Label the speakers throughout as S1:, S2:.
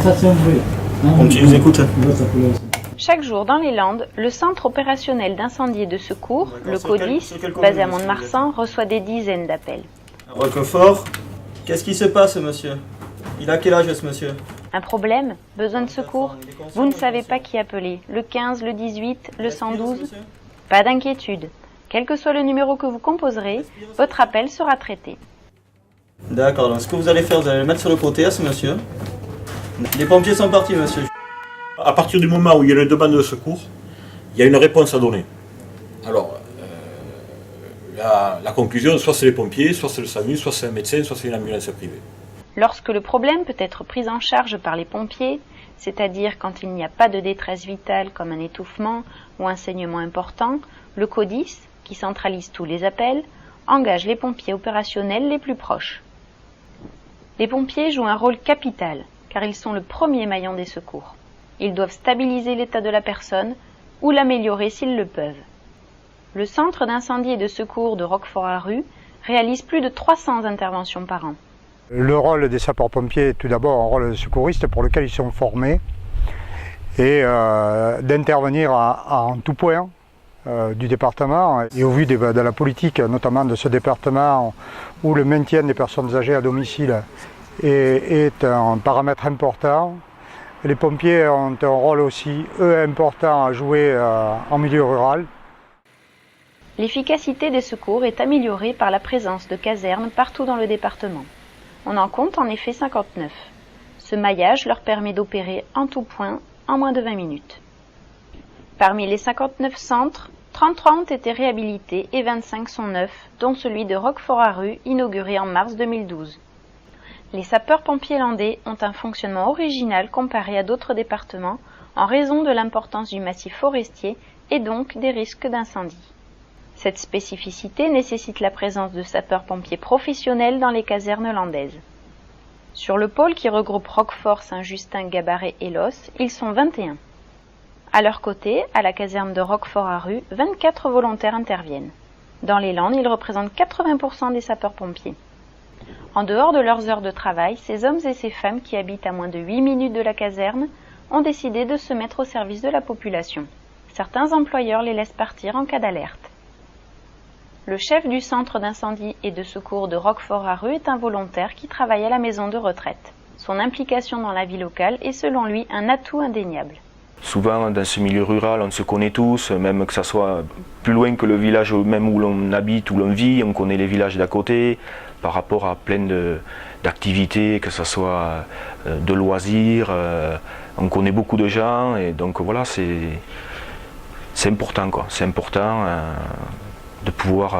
S1: Pompiers, vous écoute.
S2: Chaque jour dans les Landes, le Centre opérationnel d'incendie et de secours, le CODIS, basé à Mont-de-Marsan, reçoit des dizaines d'appels.
S1: Roquefort, qu'est-ce qui se passe, monsieur? Il a quel âge, ce monsieur?
S2: Un problème? Besoin de secours? Vous ne savez pas qui appeler? Le 15, le 18, le 112? Pas d'inquiétude. Quel que soit le numéro que vous composerez, votre appel sera traité.
S1: D'accord, donc ce que vous allez faire, vous allez le mettre sur le côté, ce monsieur. Les pompiers sont partis, monsieur.
S3: À partir du moment où il y a une demande de secours, il y a une réponse à donner. Alors, la conclusion, soit c'est les pompiers, soit c'est le SAMU, soit c'est un médecin, soit c'est une ambulance privée.
S2: Lorsque le problème peut être pris en charge par les pompiers, c'est-à-dire quand il n'y a pas de détresse vitale comme un étouffement ou un saignement important, le CODIS, qui centralise tous les appels, engage les pompiers opérationnels les plus proches. Les pompiers jouent un rôle capital, car ils sont le premier maillon des secours. Ils doivent stabiliser l'état de la personne ou l'améliorer s'ils le peuvent. Le Centre d'incendie et de secours de Roquefort-Arru réalise plus de 300 interventions par an.
S4: Le rôle des sapeurs-pompiers est tout d'abord un rôle de secouriste pour lequel ils sont formés et d'intervenir en tout point du département. Et au vu de la politique, notamment de ce département où le maintien des personnes âgées à domicile est un paramètre important, les pompiers ont un rôle aussi, eux, important à jouer en milieu rural.
S2: L'efficacité des secours est améliorée par la présence de casernes partout dans le département. On en compte en effet 59. Ce maillage leur permet d'opérer en tout point en moins de 20 minutes. Parmi les 59 centres, 33 ont été réhabilités et 25 sont neufs, dont celui de Roquefort-Arru, inauguré en mars 2012. Les sapeurs-pompiers landais ont un fonctionnement original comparé à d'autres départements en raison de l'importance du massif forestier et donc des risques d'incendie. Cette spécificité nécessite la présence de sapeurs-pompiers professionnels dans les casernes landaises. Sur le pôle qui regroupe Roquefort, Saint-Justin, Gabarret et Los, ils sont 21. À leur côté, à la caserne de Roquefort-Arru, 24 volontaires interviennent. Dans les Landes, ils représentent 80% des sapeurs-pompiers. En dehors de leurs heures de travail, ces hommes et ces femmes qui habitent à moins de 8 minutes de la caserne ont décidé de se mettre au service de la population. Certains employeurs les laissent partir en cas d'alerte. Le chef du centre d'incendie et de secours de Roquefort-Arru est un volontaire qui travaille à la maison de retraite. Son implication dans la vie locale est selon lui un atout indéniable.
S5: Souvent, dans ce milieu rural, on se connaît tous, même que ça soit plus loin que le village même où l'on habite, où l'on vit, on connaît les villages d'à côté, par rapport à plein d'activités, que ce soit de loisirs, on connaît beaucoup de gens, et donc voilà, c'est important, quoi. C'est important de pouvoir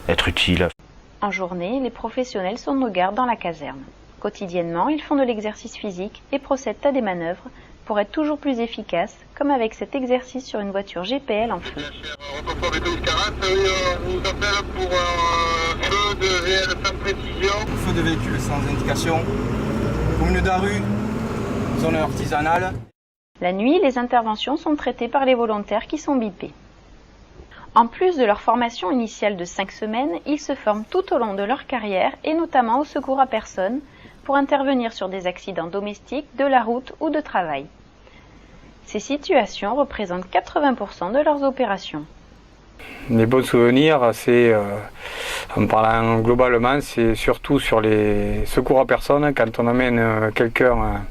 S5: être utile.
S2: En journée, les professionnels sont de garde dans la caserne. Quotidiennement, ils font de l'exercice physique et procèdent à des manœuvres pour être toujours plus efficaces, comme avec cet exercice sur une voiture GPL en feu.
S6: Feu de VL sans précision.
S7: Feu de véhicule sans indication. Commune d'Arru, zone artisanale.
S2: La nuit, les interventions sont traitées par les volontaires qui sont bipés. En plus de leur formation initiale de 5 semaines, ils se forment tout au long de leur carrière et notamment au secours à personne pour intervenir sur des accidents domestiques, de la route ou de travail. Ces situations représentent 80% de leurs opérations.
S4: Les bons souvenirs, en parlant globalement, c'est surtout sur les secours à personne, quand on amène quelqu'un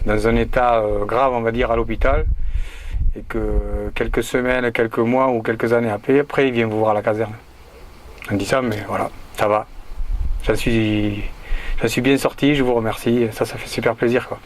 S4: dans un état grave, on va dire, à l'hôpital, et que quelques semaines, quelques mois ou quelques années après, il vient vous voir à la caserne. On dit ça, mais voilà, ça va. J'en suis bien sorti, je vous remercie, ça fait super plaisir, quoi.